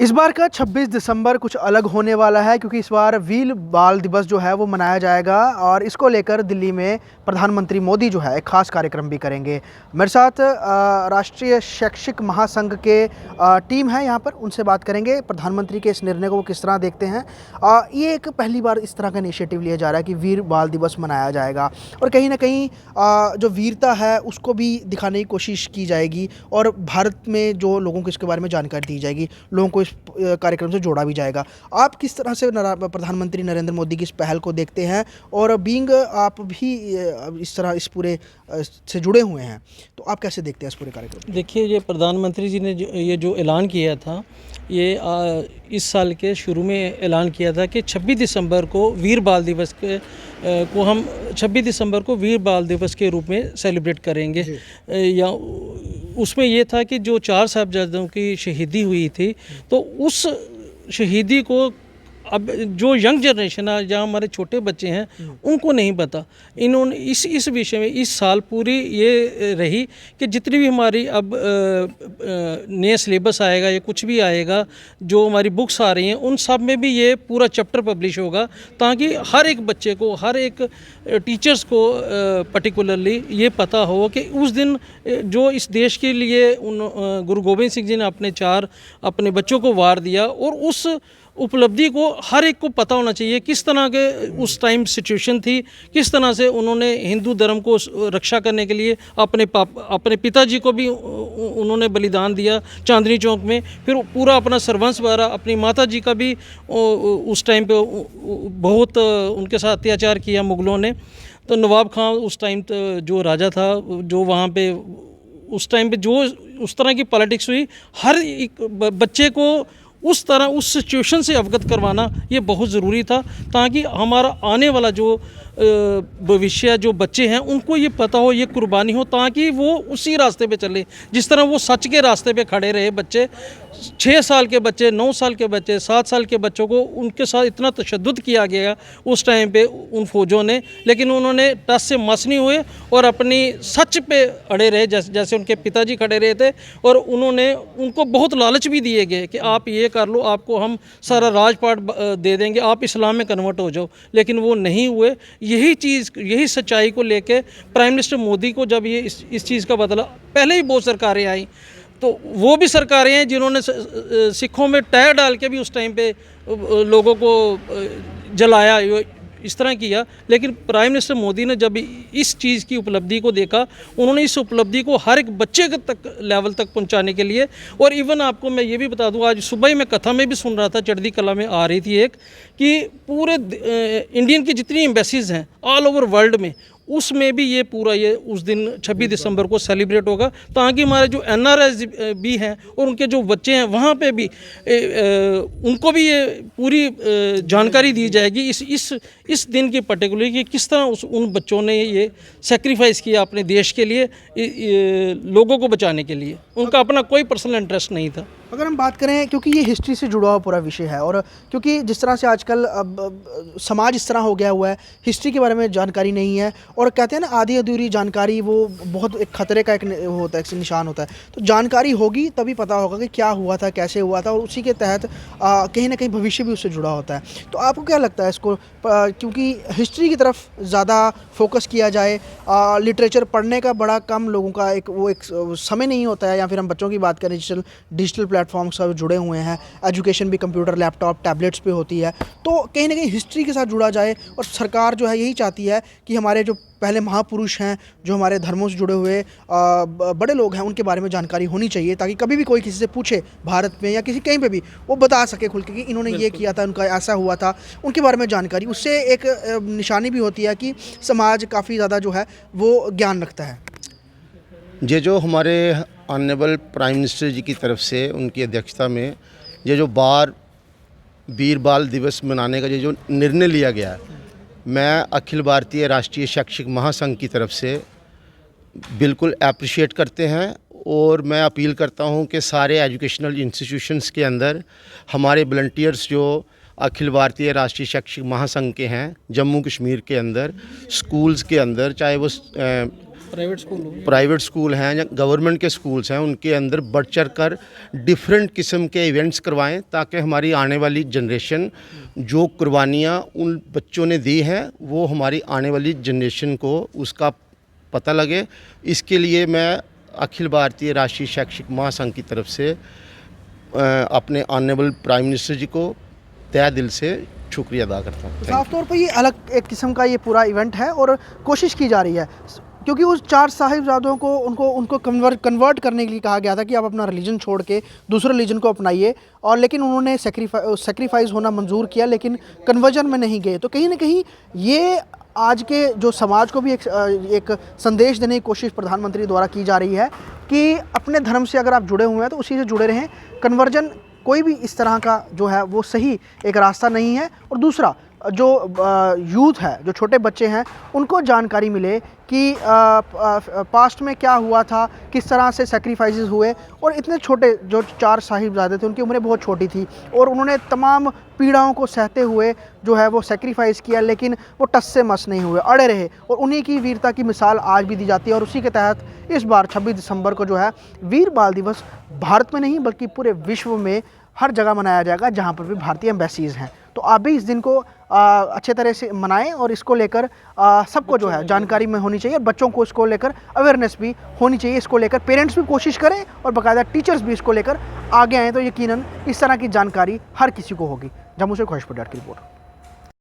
इस बार का 26 दिसंबर कुछ अलग होने वाला है क्योंकि इस बार वीर बाल दिवस जो है वो मनाया जाएगा और इसको लेकर दिल्ली में प्रधानमंत्री मोदी जो है एक खास कार्यक्रम भी करेंगे। मेरे साथ राष्ट्रीय शैक्षिक महासंघ के टीम है यहाँ पर, उनसे बात करेंगे प्रधानमंत्री के इस निर्णय को वो किस तरह देखते हैं। ये एक पहली बार इस तरह का इनिशिएटिव लिया जा रहा है कि वीर बाल दिवस मनाया जाएगा और कहीं ना कहीं जो वीरता है उसको भी दिखाने की कोशिश की जाएगी और भारत में जो लोगों को इसके बारे में जानकारी दी जाएगी, लोगों को इस कार्यक्रम से जोड़ा भी जाएगा। आप किस तरह से प्रधानमंत्री नरेंद्र मोदी की इस पहल को देखते हैं और बीइंग आप भी इस तरह इस पूरे से जुड़े हुए हैं, तो आप कैसे देखते हैं इस पूरे कार्यक्रम? देखिए, ये प्रधानमंत्री जी ने ये जो ऐलान किया था, ये इस साल के शुरू में ऐलान किया था कि 26 दिसंबर को वीर बाल दिवस को हम 26 दिसंबर को वीर बाल दिवस के रूप में सेलिब्रेट करेंगे। या उसमें ये था कि जो 4 साहिबजादों की शहीदी हुई थी, तो उस शहीदी को अब जो यंग जनरेशन है या हमारे छोटे बच्चे हैं उनको नहीं पता। इन्होंने इस विषय में इस साल पूरी ये रही कि जितनी भी हमारी अब नया सिलेबस आएगा या कुछ भी आएगा, जो हमारी बुक्स आ रही हैं, उन सब में भी ये पूरा चैप्टर पब्लिश होगा ताकि हर एक बच्चे को, हर एक टीचर्स को पर्टिकुलरली ये पता हो कि उस दिन जो इस देश के लिए गुरु गोविंद सिंह जी ने अपने बच्चों को वार दिया, और उस उपलब्धि को हर एक को पता होना चाहिए किस तरह के उस टाइम सिचुएशन थी, किस तरह से उन्होंने हिंदू धर्म को रक्षा करने के लिए अपने पिताजी को भी उन्होंने बलिदान दिया चांदनी चौक में, फिर पूरा अपना सर्वंस वारा, अपनी माता जी का भी उस टाइम पे बहुत उनके साथ अत्याचार किया मुग़लों ने। तो नवाब खान उस टाइम जो राजा था, जो वहाँ पे उस टाइम पे जो उस तरह की पॉलिटिक्स हुई, हर एक बच्चे को उस तरह उस सिचुएशन से अवगत करवाना ये बहुत ज़रूरी था ताकि हमारा आने वाला जो भविष्य, जो बच्चे हैं, उनको ये पता हो, ये कुर्बानी हो, ताकि वो उसी रास्ते पे चले जिस तरह वो सच के रास्ते पे खड़े रहे। बच्चे 6 साल के बच्चे, 9 साल के बच्चे, 7 साल के बच्चों को उनके साथ इतना तशद्दुद किया गया उस टाइम पे उन फौजों ने, लेकिन उन्होंने टस से मस नहीं हुए और अपनी सच पे अड़े रहे, जैसे उनके पिताजी खड़े रहे थे। और उनको बहुत लालच भी दिए गए कि आप ये कर लो, आपको हम सारा राजपाट दे देंगे, आप इस्लाम में कन्वर्ट हो जाओ, लेकिन वो नहीं हुए। यही सच्चाई को लेके प्राइम मिनिस्टर मोदी को जब ये इस चीज़ का बदला, पहले ही बहुत सरकारें आई, तो वो भी सरकारें हैं जिन्होंने सिखों में टायर डाल के भी उस टाइम पे लोगों को जलाया, इस तरह किया। लेकिन प्राइम मिनिस्टर मोदी ने जब इस चीज़ की उपलब्धि को देखा, उन्होंने इस उपलब्धि को हर एक बच्चे तक लेवल तक पहुंचाने के लिए, और इवन आपको मैं ये भी बता दूं, आज सुबह ही मैं कथा में भी सुन रहा था, चढ़ती कला में आ रही थी एक, कि पूरे इंडियन की जितनी एम्बेसीज हैं ऑल ओवर वर्ल्ड में, उसमें भी ये पूरा ये उस दिन 26 दिसंबर को सेलिब्रेट होगा ताकि हमारे जो NRIs भी हैं और उनके जो बच्चे हैं वहाँ पे भी उनको भी ये पूरी जानकारी दी जाएगी इस दिन की पर्टिकुलर, कि किस तरह उन बच्चों ने ये सेक्रीफाइस किया अपने देश के लिए, लोगों को बचाने के लिए। उनका अपना कोई पर्सनल इंटरेस्ट नहीं था। अगर हम बात करें, क्योंकि ये हिस्ट्री से जुड़ा हुआ पूरा विषय है और क्योंकि जिस तरह से आजकल अब समाज इस तरह हो गया हुआ है, हिस्ट्री के बारे में जानकारी नहीं है, और कहते हैं ना आधी अधूरी जानकारी वो बहुत एक खतरे का एक होता है, एक निशान होता है। तो जानकारी होगी तभी पता होगा कि क्या हुआ था, कैसे हुआ था, और उसी के तहत कहीं ना कहीं भविष्य भी उससे जुड़ा होता है। तो आपको क्या लगता है इसको, क्योंकि हिस्ट्री की तरफ ज़्यादा फोकस किया जाए, लिटरेचर पढ़ने का बड़ा कम लोगों का एक समय नहीं होता है, या फिर हम बच्चों की बात करें, डिजिटल प्लेटफॉर्म्स सब जुड़े हुए हैं, एजुकेशन भी कंप्यूटर, लैपटॉप, टैबलेट्स पे होती है, तो कहीं ना कहीं हिस्ट्री के साथ जुड़ा जाए। और सरकार जो है यही चाहती है कि हमारे जो पहले महापुरुष हैं, जो हमारे धर्मों से जुड़े हुए बड़े लोग हैं, उनके बारे में जानकारी होनी चाहिए ताकि कभी भी कोई किसी से पूछे भारत में या किसी कहीं पे भी, वो बता सके खुल के कि इन्होंने ये किया था, उनका ऐसा हुआ था, उनके बारे में जानकारी। उससे एक निशानी भी होती है कि समाज काफ़ी ज़्यादा जो है वो ज्ञान रखता है। ये जो हमारे ऑनरेबल प्राइम मिनिस्टर जी की तरफ से, उनकी अध्यक्षता में ये जो वीर बाल दिवस मनाने का ये जो निर्णय लिया गया है, मैं अखिल भारतीय राष्ट्रीय शैक्षिक महासंघ की तरफ से बिल्कुल अप्रिशिएट करते हैं। और मैं अपील करता हूं कि सारे एजुकेशनल इंस्टीट्यूशंस के अंदर हमारे वॉलंटियर्स जो अखिल भारतीय राष्ट्रीय शैक्षिक महासंघ के हैं, जम्मू कश्मीर के अंदर स्कूल्स के अंदर, चाहे वो प्राइवेट स्कूल हो प्राइवेट स्कूल हैं या गवर्नमेंट के स्कूल्स हैं, उनके अंदर बढ़ चढ़ कर डिफरेंट किस्म के इवेंट्स करवाएं, ताकि हमारी आने वाली जनरेशन जो कुर्बानियाँ उन बच्चों ने दी हैं वो हमारी आने वाली जनरेशन को उसका पता लगे। इसके लिए मैं अखिल भारतीय राष्ट्रीय शैक्षिक महासंघ की तरफ से अपने ऑनरेबल प्राइम मिनिस्टर जी को तहे दिल से शुक्रिया अदा करता हूँ। साफ तौर पर ये अलग एक किस्म का ये पूरा इवेंट है और कोशिश की जा रही है, क्योंकि उस 4 साहिबजादों को उनको कन्वर्ट करने के लिए कहा गया था कि आप अपना रिलीजन छोड़ के दूसरे रिलीजन को अपनाइए, और लेकिन उन्होंने सेक्रीफाइस होना मंजूर किया, लेकिन कन्वर्जन में नहीं गए। तो कहीं ना कहीं ये आज के जो समाज को भी एक संदेश देने की कोशिश प्रधानमंत्री द्वारा की जा रही है कि अपने धर्म से अगर आप जुड़े हुए हैं तो उसी से जुड़े रहें। कन्वर्जन कोई भी इस तरह का जो है वो सही एक रास्ता नहीं है। और दूसरा, जो यूथ है, जो छोटे बच्चे हैं, उनको जानकारी मिले कि पास्ट में क्या हुआ था, किस तरह से सेक्रीफाइसेस हुए। और इतने छोटे जो 4 साहिबजादे थे, उनकी उम्रें बहुत छोटी थी और उन्होंने तमाम पीड़ाओं को सहते हुए जो है वो सेक्रीफाइस किया, लेकिन वो टस से मस नहीं हुए, अड़े रहे। और उन्हीं की वीरता की मिसाल आज भी दी जाती है। और उसी के तहत इस बार 26 दिसंबर को जो है वीर बाल दिवस भारत में नहीं बल्कि पूरे विश्व में हर जगह मनाया जाएगा जहाँ पर भी भारतीय एम्बेसीज़ हैं। तो आप भी इस दिन को अच्छे तरह से मनाएं और इसको लेकर सबको जो है जानकारी में होनी चाहिए, और बच्चों को इसको लेकर अवेयरनेस भी होनी चाहिए। इसको लेकर पेरेंट्स भी कोशिश करें और बाकायदा टीचर्स भी इसको लेकर आगे आएँ, तो यकीनन इस तरह की जानकारी हर किसी को होगी। जम्मू से ख्वाहिश पटेल की रिपोर्ट।